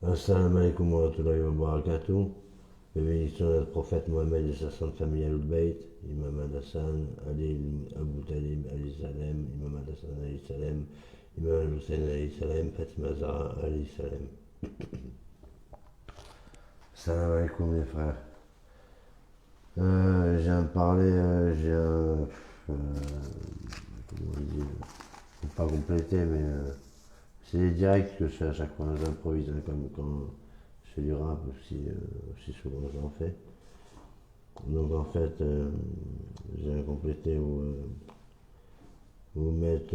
Assalamu alaikum wa rahmatullahi wa barakatuh. Bénédiction de notre prophète Mohammed et sa sainte famille Al-Bayt, Imam Al-Hassan, Ali Abu Talib, Ali Salem, Imam Al-Hassan, Ali Salem, Imam Al-Hussein, Ali Salem, Fatima Zahra, Ali Salem. Assalamu alaikum les frères. J'ai à me parler, comment on dit, pas complété, mais c'est des directs que je fais à chaque fois, j'improvise, hein, comme quand je fais du rap aussi souvent j'en fais. Donc en fait, j'ai à compléter ou mettre,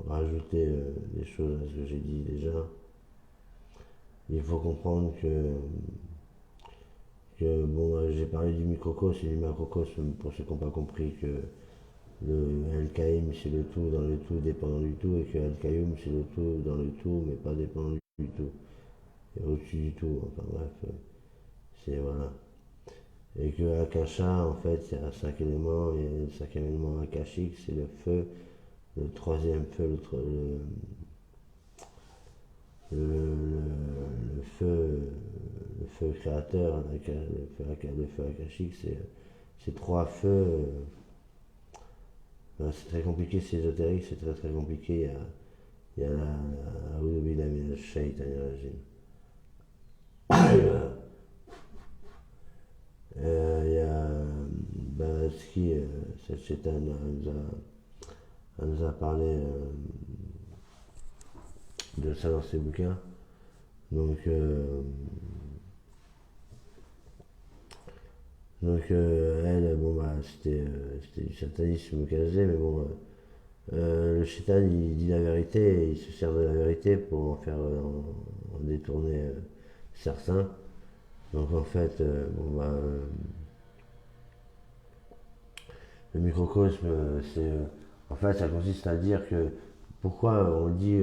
rajouter des choses à ce que j'ai dit déjà. Il faut comprendre que bon, j'ai parlé du microcosme et du macrocosme pour ceux qui n'ont pas compris que le Al-Qaïm c'est le tout dans le tout dépendant du tout et que Al-Qaïm c'est le tout dans le tout mais pas dépendant du tout et au-dessus du tout. Enfin bref, c'est voilà. Et que Akasha en fait il y a 5 éléments et le cinquième élément akashique c'est le feu, le troisième feu, le feu, le feu créateur, le feu akashique, c'est trois feux. C'est très compliqué, c'est ésotérique, c'est très très compliqué. Il y a la A'udhu billahi minash shaitanir rajim. Il y a Blavatsky, cette shaitan, elle nous a parlé de ça dans ses bouquins. Donc, elle, bon, bah, c'était du satanisme qu'elle faisait, mais bon, le shaitan, il dit la vérité, et il se sert de la vérité pour en faire en détourner certains. Donc, en fait, bon, bah, le microcosme, en fait, ça consiste à dire que pourquoi on a dit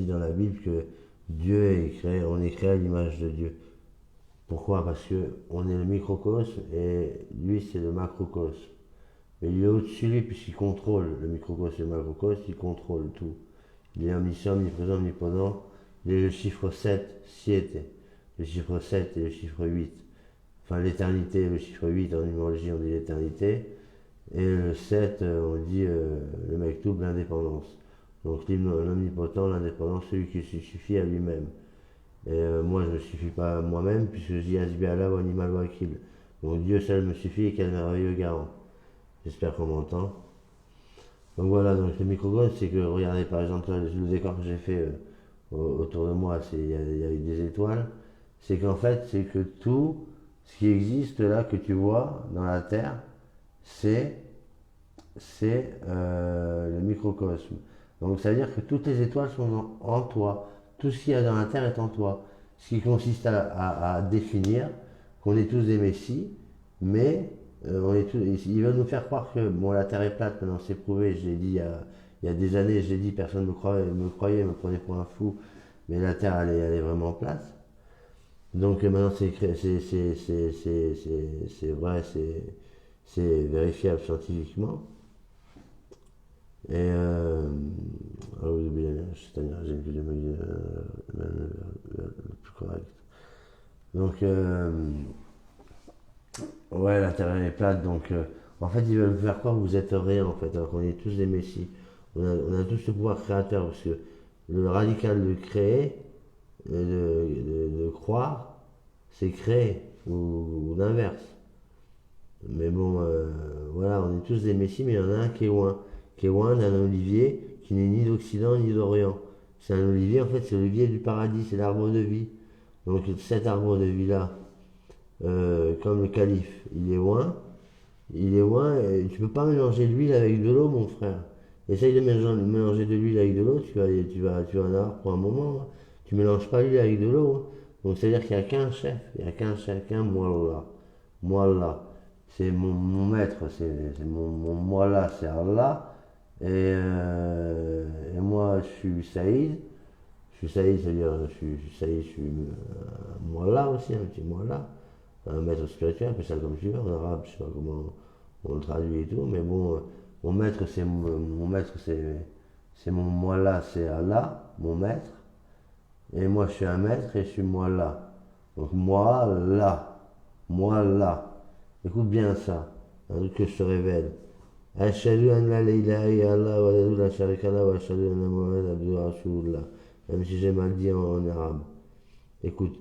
dans la Bible que Dieu est créé, on est créé à l'image de Dieu. Pourquoi? Parce que on est le microcosme et lui c'est le macrocosme. Mais il est au-dessus de lui puisqu'il contrôle le microcosme et le macrocosme, il contrôle tout. Il est omniscient, omniprésent, omnipotent. Il est le chiffre 7, siete. Le chiffre 7 et le chiffre 8. Enfin l'éternité, le chiffre 8 en numérologie on dit l'éternité. Et le 7 on dit le Mektoub, l'indépendance. Donc l'omnipotent, l'indépendant, celui qui se suffit à lui-même. Et moi, je ne me suffis pas à moi-même, puisque je dis Hasbi Allah wa ni'mal wakil. Donc Dieu seul me suffit et quel merveilleux garant. J'espère qu'on m'entend. Donc voilà, donc le microcosme, c'est que, regardez par exemple, le décor que j'ai fait autour de moi, il y a des étoiles. C'est qu'en fait, c'est que tout ce qui existe là, que tu vois dans la Terre, c'est le microcosme. Donc ça veut dire que toutes les étoiles sont en toi. Tout ce qu'il y a dans la Terre est en toi. Ce qui consiste à définir qu'on est tous des messies, mais ils veulent nous faire croire que bon, la Terre est plate, maintenant c'est prouvé, je l'ai dit il y a des années, je l'ai dit, personne ne me prenait pour un fou, mais la Terre elle est vraiment plate. Donc maintenant c'est vrai, c'est vérifiable scientifiquement. Et c'est-à-dire le plus correct. Donc ouais, la Terre est plate, donc en fait ils veulent faire croire que vous êtes rien en fait, alors qu'on est tous des messies. On a tous le pouvoir créateur, parce que le radical de créer, de croire, c'est créer, ou l'inverse. Mais bon, voilà, on est tous des messies, mais il y en a un qui est loin. Qui est loin d'un olivier qui n'est ni d'Occident ni d'Orient. C'est un olivier, en fait, c'est l'olivier du paradis, c'est l'arbre de vie. Donc cet arbre de vie-là, comme le calife, il est loin, et tu peux pas mélanger de l'huile avec de l'eau, mon frère. Essaye de mélanger de l'huile avec de l'eau, tu vas en avoir pour un moment. Hein. Tu mélanges pas l'huile avec de l'eau. Hein. Donc c'est-à-dire qu'il n'y a qu'un chef, il n'y a qu'un chef, qu'un Moallah. Moallah, c'est mon maître, c'est mon Moallah, c'est Allah. Et moi, je suis Saïd. Je suis Saïd, c'est-à-dire, je suis Saïd, je suis Moallah aussi, un petit Moallah. Un maître spirituel, appelle ça comme tu veux, en arabe, je sais pas comment on le traduit et tout, mais bon, mon maître, c'est mon Moallah, c'est Allah, mon maître. Et moi, je suis un maître et je suis moi là. Donc moi là. Moi là. Écoute bien ça, que je te révèle. Ashhadu an la ilaha illallah wa la sharika lah wa ashhadu anna Muhammadan abduhu wa rasulullah. Même si j'ai mal dit en arabe. Écoute,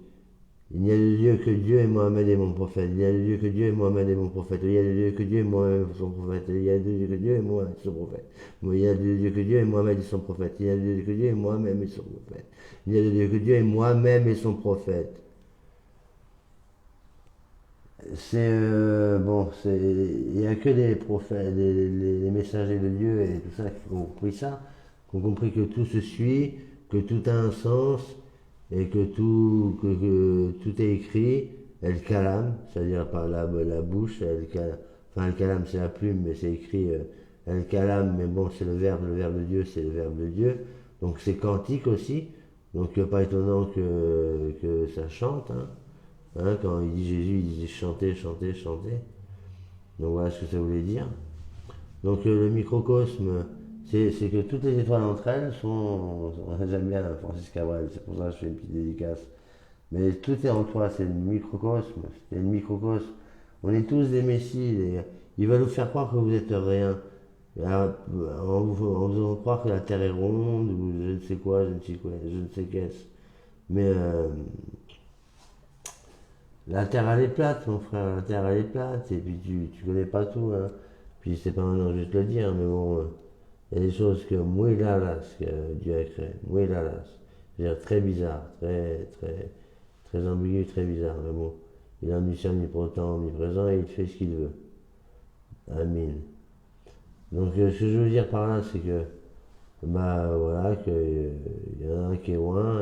il n'y a de Dieu que Dieu et Mohammed est mon prophète. Il n'y a de Dieu que Dieu et Mohammed est mon prophète. Il y a de Dieu que Dieu et Mohammed est son prophète. Il y a de Dieu que Dieu et Mohammed est son prophète. Il y a de Dieu que Dieu et Mohammed est son prophète. Il y a de Dieu que Dieu et Mohammed est son prophète. Il y a de Dieu que Dieu et moi-même est son prophète. Bon, il n'y a que les prophètes, les messagers de Dieu et tout ça qui ont compris ça, qui ont compris que tout se suit, que tout a un sens et que que tout est écrit. El Kalam, c'est-à-dire par la bouche, enfin El Kalam c'est la plume, mais c'est écrit El Kalam, mais bon c'est le verbe de Dieu, c'est le verbe de Dieu. Donc c'est quantique aussi, donc pas étonnant que ça chante. Hein. Hein, quand il dit Jésus, il disait chanter, chanter, chanter. Donc voilà ce que ça voulait dire. Donc le microcosme, c'est que toutes les étoiles entre elles sont. J'aime bien Francis Cabrel, c'est pour ça que je fais une petite dédicace. Mais tout est en toi, c'est le microcosme. C'est le microcosme. On est tous des messies. Ils veulent vous faire croire que vous êtes rien. En vous faisant croire que la Terre est ronde, ou je ne sais quoi, je ne sais quoi, je ne sais qu'est-ce. Mais la terre elle est plate, mon frère, la terre elle est plate, et puis tu connais pas tout, hein. Puis c'est pas maintenant que je vais te le dire, mais bon, il y a des choses que muy raras que Dieu a créées, muy raras. C'est-à-dire très bizarre, très ambigu, très bizarre, mais bon, il est omniscient, omnipotent, omniprésent, et il fait ce qu'il veut. Amen. Donc ce que je veux dire par là, c'est que, bah voilà, qu'il y en a un qui est loin,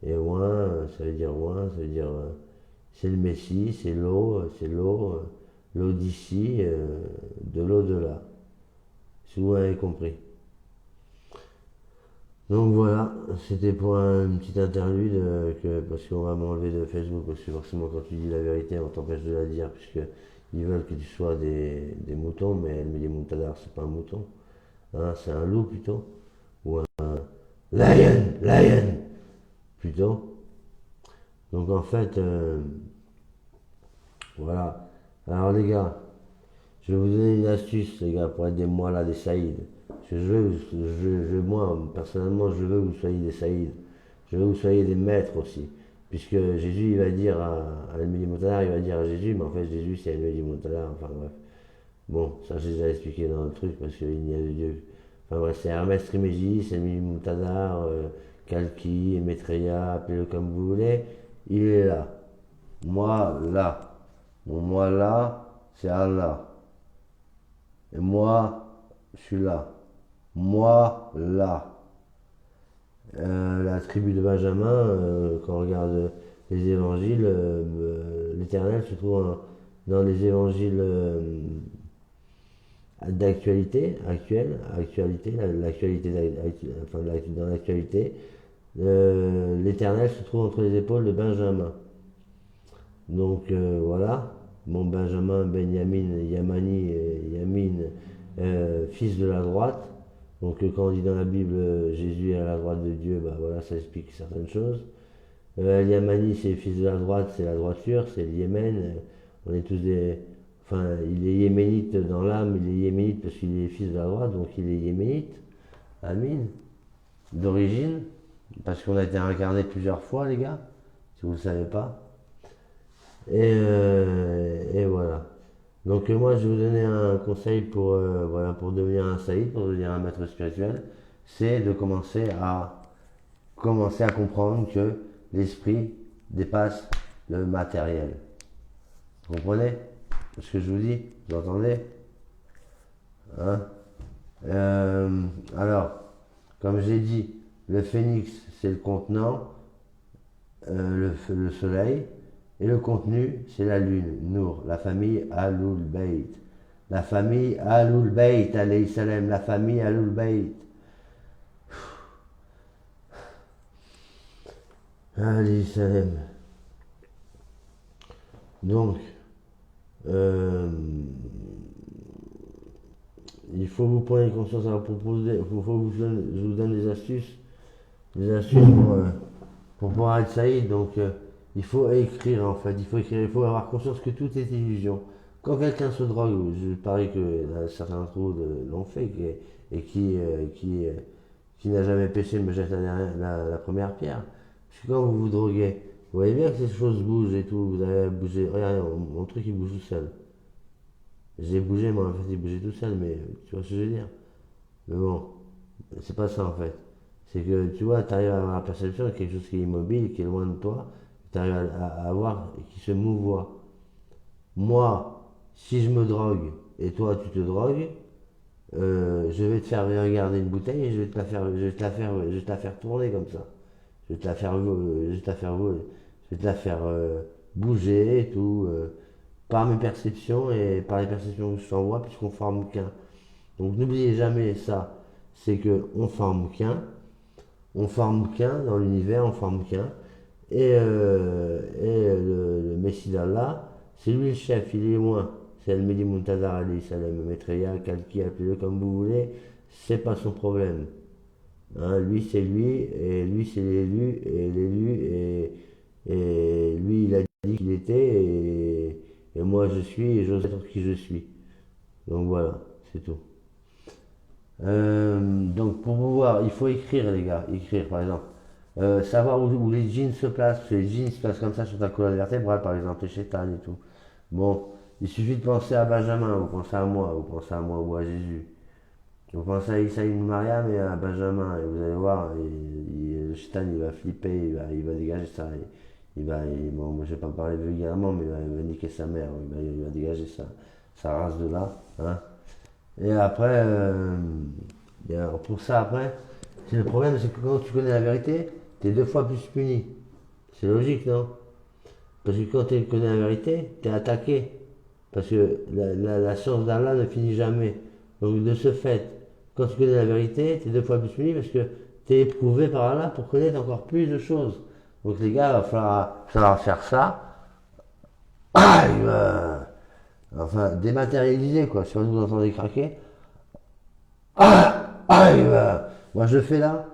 et loin, ça veut dire loin, ça veut dire. C'est le Messie, c'est l'eau d'ici, de l'au-delà. Si vous avez compris. Donc voilà, c'était pour une petite interlude, parce qu'on va m'enlever de Facebook, parce que forcément quand tu dis la vérité, on t'empêche de la dire, puisque ils veulent que tu sois des moutons, mais elle me dit Moutadar, c'est pas un mouton, hein, c'est un loup plutôt, ou un lion, plutôt. Donc en fait, voilà. Alors les gars, je vais vous donner une astuce, les gars, pour être des mois là, des saïds. Parce que moi, personnellement, je veux que vous soyez des saïds. Je veux que vous soyez des maîtres aussi. Puisque Jésus, il va dire à Emily Montalar, il va dire à Jésus, mais en fait, Jésus, c'est Emily Montalar, enfin bref. Bon, ça, j'ai déjà expliqué dans le truc, parce qu'il n'y a de Dieu. Enfin bref, c'est Hermès Trismégis, Emily Montalar, Kalki, Maitreya, appelez-le comme vous voulez. Il est là. Moi, là. Bon, moi là, c'est Allah. Et moi, je suis là. Moi, là. La tribu de Benjamin, quand on regarde les évangiles, l'Éternel se trouve dans les évangiles d'actualité, enfin, dans l'actualité, l'Éternel se trouve entre les épaules de Benjamin. Donc voilà, mon Benjamin, Benjamin, Yamani, Yamin, fils de la droite. Donc quand on dit dans la Bible Jésus est à la droite de Dieu, bah voilà, ça explique certaines choses. Yamani, c'est fils de la droite, c'est la droiture, c'est le Yémen. On est tous des. Enfin, il est yéménite dans l'âme, il est yéménite parce qu'il est fils de la droite, donc il est yéménite. Amin. D'origine, parce qu'on a été incarné plusieurs fois, les gars, si vous ne le savez pas. Et voilà. Donc moi, je vais vous donner un conseil pour devenir un saïd, pour devenir un maître spirituel, c'est de commencer à comprendre que l'esprit dépasse le matériel. Vous comprenez ce que je vous dis? Vous entendez? Hein? Alors, comme j'ai dit, le phénix, c'est le contenant, le soleil, et le contenu, c'est la lune, Nour, la famille Alul Bayt. La famille Alul Bayt, alayhi salam, la famille Alul Bayt. Alayhi salam. Donc, il faut vous prendre conscience à proposer, je vous donne des astuces pour pouvoir être saïd, donc il faut écrire en fait, il faut écrire, il faut avoir conscience que tout est illusion. Quand quelqu'un se drogue, je parie que certains d'entre vous l'ont fait et qui n'a jamais péché me jette la première pierre. Parce que quand vous vous droguez, vous voyez bien que ces choses bougent et tout, vous avez bougé, regardez, mon truc il bouge tout seul. J'ai bougé, moi en fait il bougeait tout seul, mais tu vois ce que je veux dire. Mais bon, c'est pas ça en fait. C'est que tu vois, tu arrives à avoir la perception de quelque chose qui est immobile, qui est loin de toi, tu arrives à voir et qui se mouvoie. Moi, si je me drogue et toi tu te drogues, je vais te faire regarder une bouteille et je vais te la faire, je vais te la faire tourner comme ça. Je vais te la faire, je vais te la faire, je vais te la faire bouger et tout, par mes perceptions et par les perceptions que je t'envoie, puisqu'on forme qu'un. Donc n'oubliez jamais ça, c'est que on forme qu'un dans l'univers, on forme qu'un. Le Messie d'Allah, c'est lui le chef, il est loin. C'est Al-Mehdi Muntazar alayhi salam, Maitreya, Kalki, appelez-le comme vous voulez, c'est pas son problème. Hein, lui c'est lui, et lui c'est l'élu, et lui il a dit qu'il était, et moi je suis, et j'ose être qui je suis. Donc voilà, c'est tout. Donc pour pouvoir, il faut écrire les gars, écrire par exemple. Savoir où les jeans se placent, parce que les jeans se placent comme ça sur ta colonne vertébrale par exemple, les chétanes et tout. Bon, il suffit de penser à Benjamin, vous pensez à moi, vous pensez à moi ou à Jésus. Vous pensez à Issa ibn Mariam et à Benjamin, et vous allez voir, le chétan il va flipper, il va dégager ça. Bon, moi je vais pas parler vulgairement, mais il va niquer sa mère, il va dégager sa race de là. Hein. Et après, alors pour ça, après, c'est le problème, c'est que quand tu connais la vérité, tu es deux fois plus puni. C'est logique, non? Parce que quand tu connais la vérité, tu es attaqué. Parce que la science d'Allah ne finit jamais. Donc de ce fait, quand tu connais la vérité, tu es deux fois plus puni parce que tu es éprouvé par Allah pour connaître encore plus de choses. Donc les gars, il va falloir faire ça. Ah, enfin, dématérialiser quoi. Si vous entendez craquer. Moi je le fais là.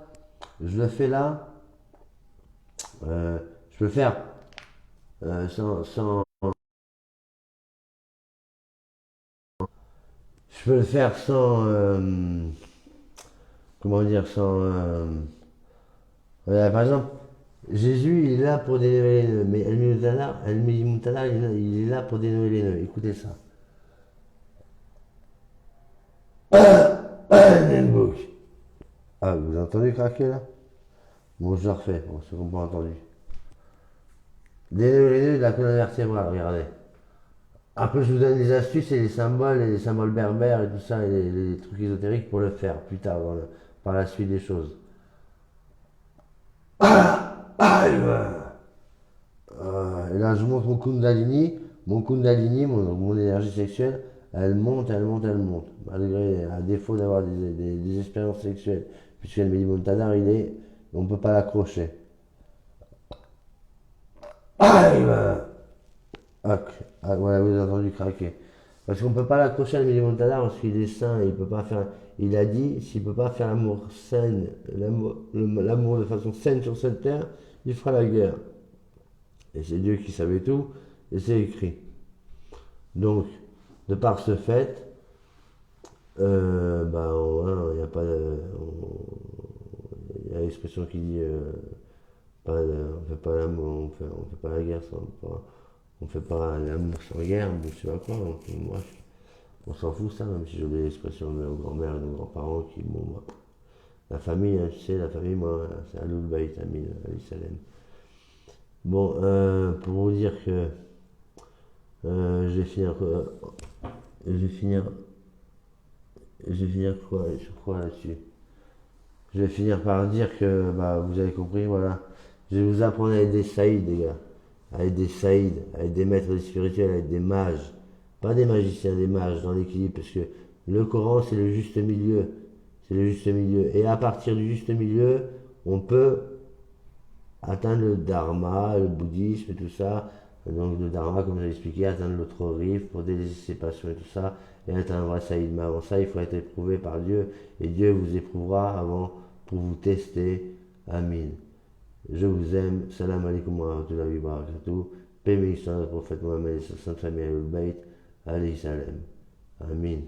Je le fais là. Je peux le faire sans. Je peux le faire sans. Comment dire, sans. Par exemple, Jésus, il est là pour dénouer les nœuds, mais El Muntala, il est là pour dénouer les nœuds. Écoutez ça. Ah, vous entendez craquer là? Bon, je le refais, bon, ceux qui n'ont pas entendu. Dénouer les nœuds de la colonne vertébrale, regardez. Après, je vous donne des astuces et les symboles berbères et tout ça, et les trucs ésotériques pour le faire plus tard, par la suite des choses. Et là, je montre mon Kundalini, mon énergie sexuelle, elle monte, elle monte, elle monte. Malgré, à défaut d'avoir des expériences sexuelles, puisque le Médimontadar, on ne peut pas l'accrocher. Voilà, vous avez entendu craquer. Parce qu'on ne peut pas l'accrocher à Médimontadar parce qu'il est saint, il peut pas faire. Il a dit, s'il ne peut pas faire l'amour sain, l'amour de façon saine sur cette terre, il fera la guerre. Et c'est Dieu qui savait tout, et c'est écrit. Donc, de par ce fait, il y a pas il y a l'expression qui dit on fait pas l'amour, on fait pas la guerre on fait pas l'amour sans guerre, mais je sais pas quoi, moi on s'en fout ça, même si j'ai oublié l'expression de nos grands-mères et de nos grands-parents qui la famille, hein, tu sais, la famille, moi, c'est Aloul Baït Amin, Ali Salem. Bon, pour vous dire que je vais finir sur quoi là-dessus? Je vais finir par dire que vous avez compris, voilà. Je vais vous apprendre à être des saïds, les gars. À être des saïds, à être des maîtres spirituels, à être des mages. Pas des magiciens, des mages dans l'équilibre, parce que le Coran, c'est le juste milieu. C'est le juste milieu. Et à partir du juste milieu, on peut atteindre le dharma, le bouddhisme et tout ça. Donc le dharma, comme j'ai expliqué, atteindre l'autre rive pour délaisser ses passions et tout ça, et être un vrai saïd. Mais avant ça, il faut être éprouvé par Dieu, et Dieu vous éprouvera avant pour vous tester. Amin. Je vous aime. Salam alaikum wa rahmatullahi wa barakatuh. Paix et sur le prophète Mohammed et sur sa famille al-Bayt. Alayhi salam. Amin.